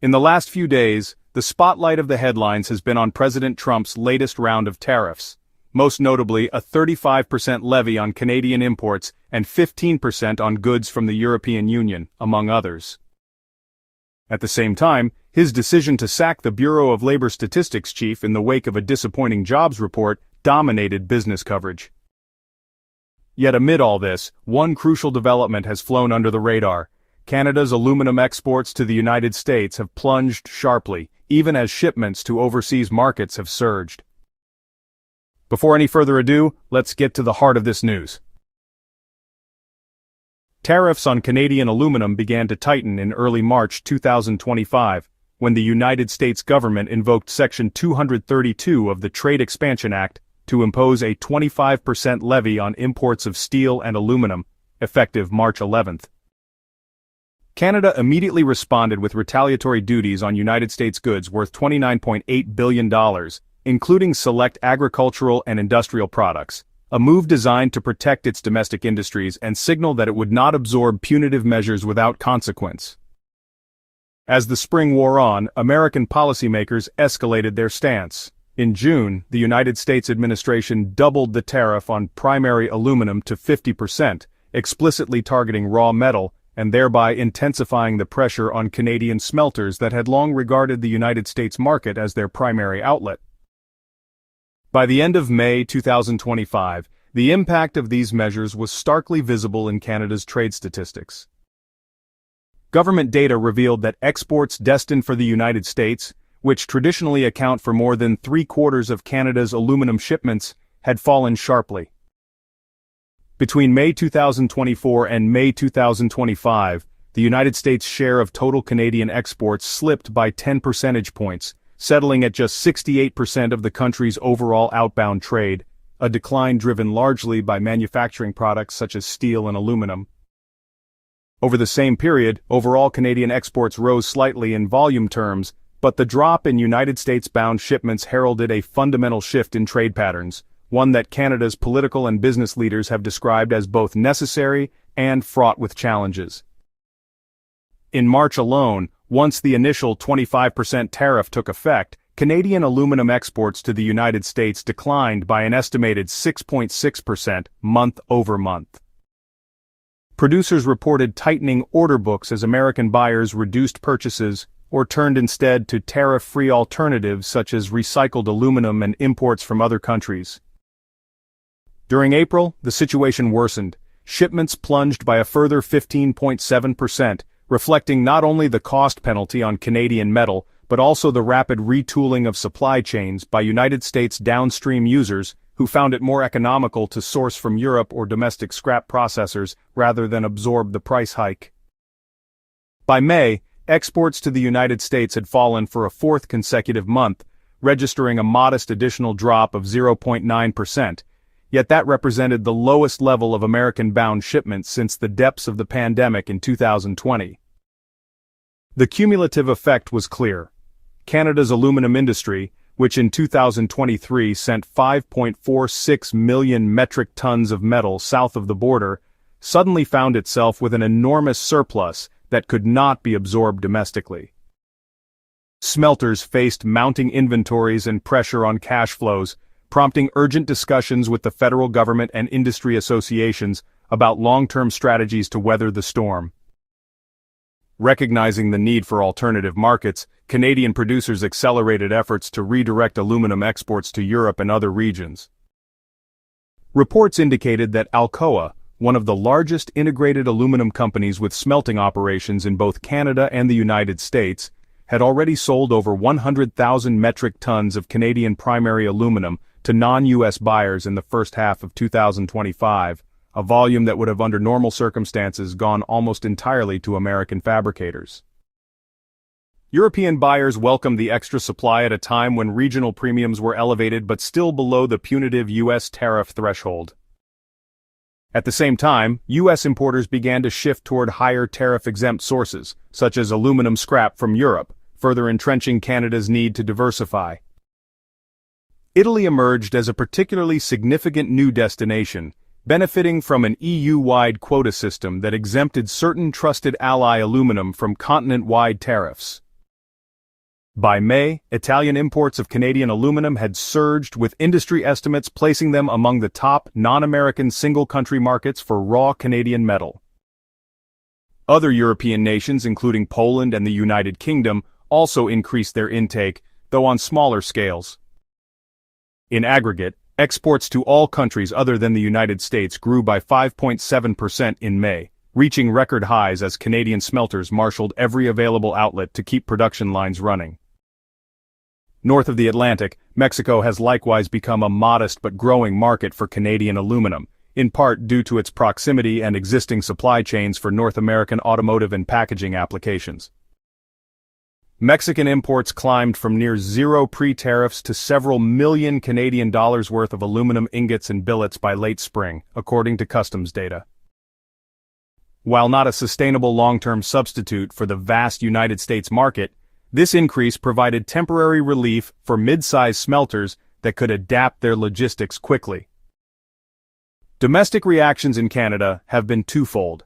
In the last few days, the spotlight of the headlines has been on President Trump's latest round of tariffs, most notably a 35% levy on Canadian imports and 15% on goods from the European Union, among others. At the same time, his decision to sack the Bureau of Labor Statistics chief in the wake of a disappointing jobs report dominated business coverage. Yet amid all this, one crucial development has flown under the radar. Canada's aluminum exports to the United States have plunged sharply, even as shipments to overseas markets have surged. Before any further ado, let's get to the heart of this news. Tariffs on Canadian aluminum began to tighten in early March 2025, when the United States government invoked Section 232 of the Trade Expansion Act to impose a 25% levy on imports of steel and aluminum, effective March 11. Canada immediately responded with retaliatory duties on United States goods worth $29.8 billion, including select agricultural and industrial products, a move designed to protect its domestic industries and signal that it would not absorb punitive measures without consequence. As the spring wore on, American policymakers escalated their stance. In June, the United States administration doubled the tariff on primary aluminum to 50%, explicitly targeting raw metal, and thereby intensifying the pressure on Canadian smelters that had long regarded the United States market as their primary outlet. By the end of May 2025, the impact of these measures was starkly visible in Canada's trade statistics. Government data revealed that exports destined for the United States, which traditionally account for more than 3/4 of Canada's aluminum shipments, had fallen sharply. Between May 2024 and May 2025, the United States' share of total Canadian exports slipped by 10 percentage points, settling at just 68% of the country's overall outbound trade, a decline driven largely by manufacturing products such as steel and aluminum. Over the same period, overall Canadian exports rose slightly in volume terms, but the drop in United States-bound shipments heralded a fundamental shift in trade patterns, one that Canada's political and business leaders have described as both necessary and fraught with challenges. In March alone, once the initial 25% tariff took effect, Canadian aluminum exports to the United States declined by an estimated 6.6% month-over-month. Producers reported tightening order books as American buyers reduced purchases or turned instead to tariff-free alternatives such as recycled aluminum and imports from other countries. During April, the situation worsened. Shipments plunged by a further 15.7%, reflecting not only the cost penalty on Canadian metal, but also the rapid retooling of supply chains by United States downstream users who found it more economical to source from Europe or domestic scrap processors rather than absorb the price hike. By May, exports to the United States had fallen for a fourth consecutive month, registering a modest additional drop of 0.9%, yet that represented the lowest level of American-bound shipments since the depths of the pandemic in 2020. The cumulative effect was clear. Canada's aluminum industry, which in 2023 sent 5.46 million metric tons of metal south of the border, suddenly found itself with an enormous surplus that could not be absorbed domestically. Smelters faced mounting inventories and pressure on cash flows, prompting urgent discussions with the federal government and industry associations about long-term strategies to weather the storm. Recognizing the need for alternative markets, Canadian producers accelerated efforts to redirect aluminum exports to Europe and other regions. Reports indicated that Alcoa, one of the largest integrated aluminum companies with smelting operations in both Canada and the United States, had already sold over 100,000 metric tons of Canadian primary aluminum to non-U.S. buyers in the first half of 2025, a volume that would have under normal circumstances gone almost entirely to American fabricators. European buyers welcomed the extra supply at a time when regional premiums were elevated but still below the punitive U.S. tariff threshold. At the same time, U.S. importers began to shift toward higher tariff-exempt sources, such as aluminum scrap from Europe, further entrenching Canada's need to diversify. Italy emerged as a particularly significant new destination, benefiting from an EU-wide quota system that exempted certain trusted ally aluminum from continent-wide tariffs. By May, Italian imports of Canadian aluminum had surged, with industry estimates placing them among the top non-American single-country markets for raw Canadian metal. Other European nations, including Poland and the United Kingdom, also increased their intake, though on smaller scales. In aggregate, exports to all countries other than the United States grew by 5.7% in May, reaching record highs as Canadian smelters marshaled every available outlet to keep production lines running. North of the Atlantic, Mexico has likewise become a modest but growing market for Canadian aluminum, in part due to its proximity and existing supply chains for North American automotive and packaging applications. Mexican imports climbed from near zero pre-tariffs to several million Canadian dollars worth of aluminum ingots and billets by late spring, according to customs data. While not a sustainable long-term substitute for the vast United States market, this increase provided temporary relief for mid-sized smelters that could adapt their logistics quickly. Domestic reactions in Canada have been twofold.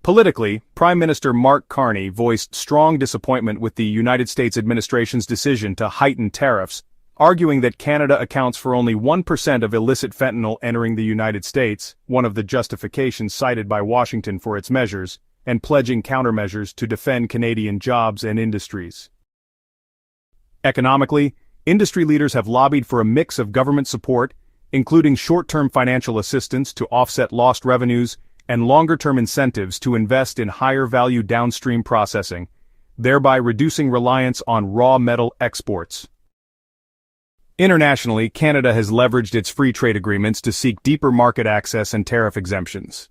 Politically, Prime Minister Mark Carney voiced strong disappointment with the United States administration's decision to heighten tariffs, arguing that Canada accounts for only 1% of illicit fentanyl entering the United States, one of the justifications cited by Washington for its measures, and pledging countermeasures to defend Canadian jobs and industries. Economically, industry leaders have lobbied for a mix of government support, including short-term financial assistance to offset lost revenues and longer-term incentives to invest in higher-value downstream processing, thereby reducing reliance on raw metal exports. Internationally, Canada has leveraged its free trade agreements to seek deeper market access and tariff exemptions.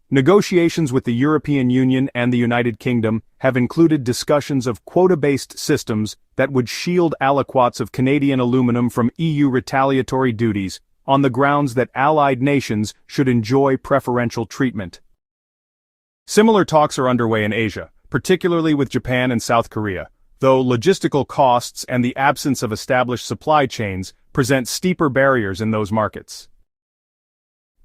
Negotiations with the European Union and the United Kingdom have included discussions of quota-based systems that would shield aliquots of Canadian aluminum from EU retaliatory duties on the grounds that allied nations should enjoy preferential treatment. Similar talks are underway in Asia, particularly with Japan and South Korea, though logistical costs and the absence of established supply chains present steeper barriers in those markets.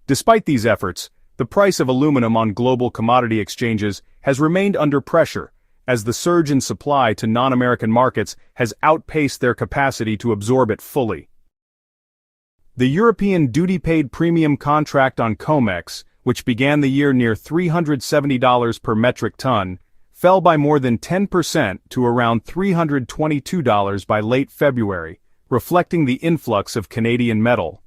Despite these efforts, the price of aluminum on global commodity exchanges has remained under pressure, as the surge in supply to non-American markets has outpaced their capacity to absorb it fully. The European duty-paid premium contract on COMEX, which began the year near $370 per metric ton, fell by more than 10% to around $322 by late February, reflecting the influx of Canadian metal.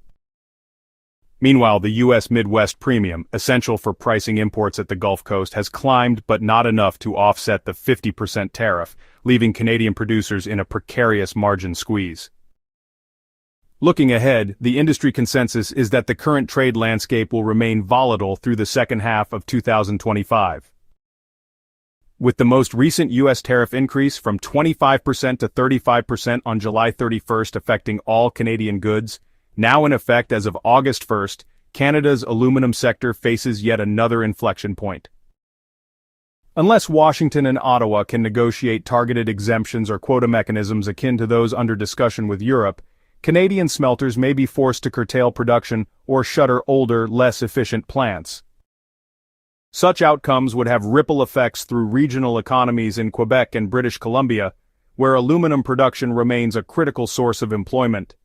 Meanwhile, the U.S. Midwest premium, essential for pricing imports at the Gulf Coast, has climbed but not enough to offset the 50% tariff, leaving Canadian producers in a precarious margin squeeze. Looking ahead, the industry consensus is that the current trade landscape will remain volatile through the second half of 2025. With the most recent U.S. tariff increase from 25% to 35% on July 31st affecting all Canadian goods, now in effect as of August 1st, Canada's aluminum sector faces yet another inflection point. Unless Washington and Ottawa can negotiate targeted exemptions or quota mechanisms akin to those under discussion with Europe, Canadian smelters may be forced to curtail production or shutter older, less efficient plants. Such outcomes would have ripple effects through regional economies in Quebec and British Columbia, where aluminum production remains a critical source of employment.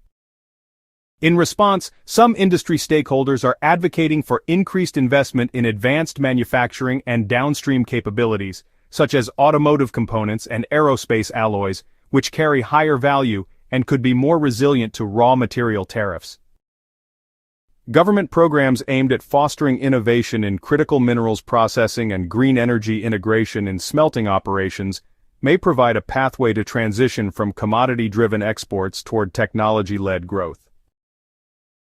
In response, some industry stakeholders are advocating for increased investment in advanced manufacturing and downstream capabilities, such as automotive components and aerospace alloys, which carry higher value and could be more resilient to raw material tariffs. Government programs aimed at fostering innovation in critical minerals processing and green energy integration in smelting operations may provide a pathway to transition from commodity-driven exports toward technology-led growth.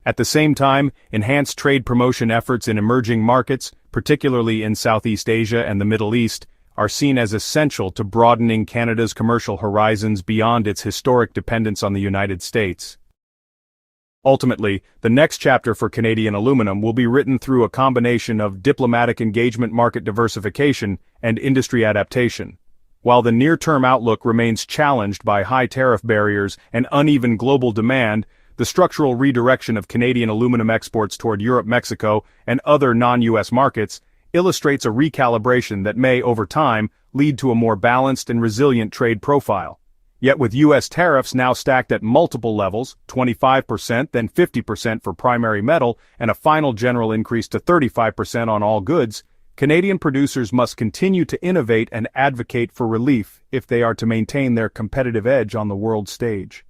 At the same time, enhanced trade promotion efforts in emerging markets, particularly in Southeast Asia and the Middle East, are seen as essential to broadening Canada's commercial horizons beyond its historic dependence on the United States. Ultimately, the next chapter for Canadian aluminum will be written through a combination of diplomatic engagement, market diversification, and industry adaptation. While the near-term outlook remains challenged by high tariff barriers and uneven global demand, the structural redirection of Canadian aluminum exports toward Europe, Mexico, and other non-U.S. markets illustrates a recalibration that may, over time, lead to a more balanced and resilient trade profile. Yet with U.S. tariffs now stacked at multiple levels, 25%, then 50% for primary metal, and a final general increase to 35% on all goods, Canadian producers must continue to innovate and advocate for relief if they are to maintain their competitive edge on the world stage.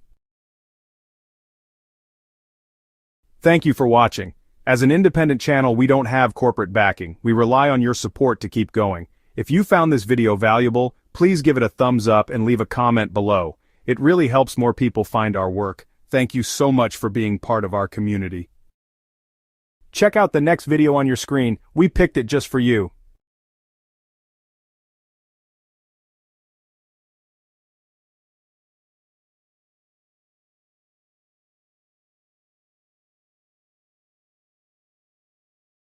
Thank you for watching. As an independent channel, we don't have corporate backing. We rely on your support to keep going. If you found this video valuable, please give it a thumbs up and leave a comment below. It really helps more people find our work. Thank you so much for being part of our community. Check out the next video on your screen. We picked it just for you.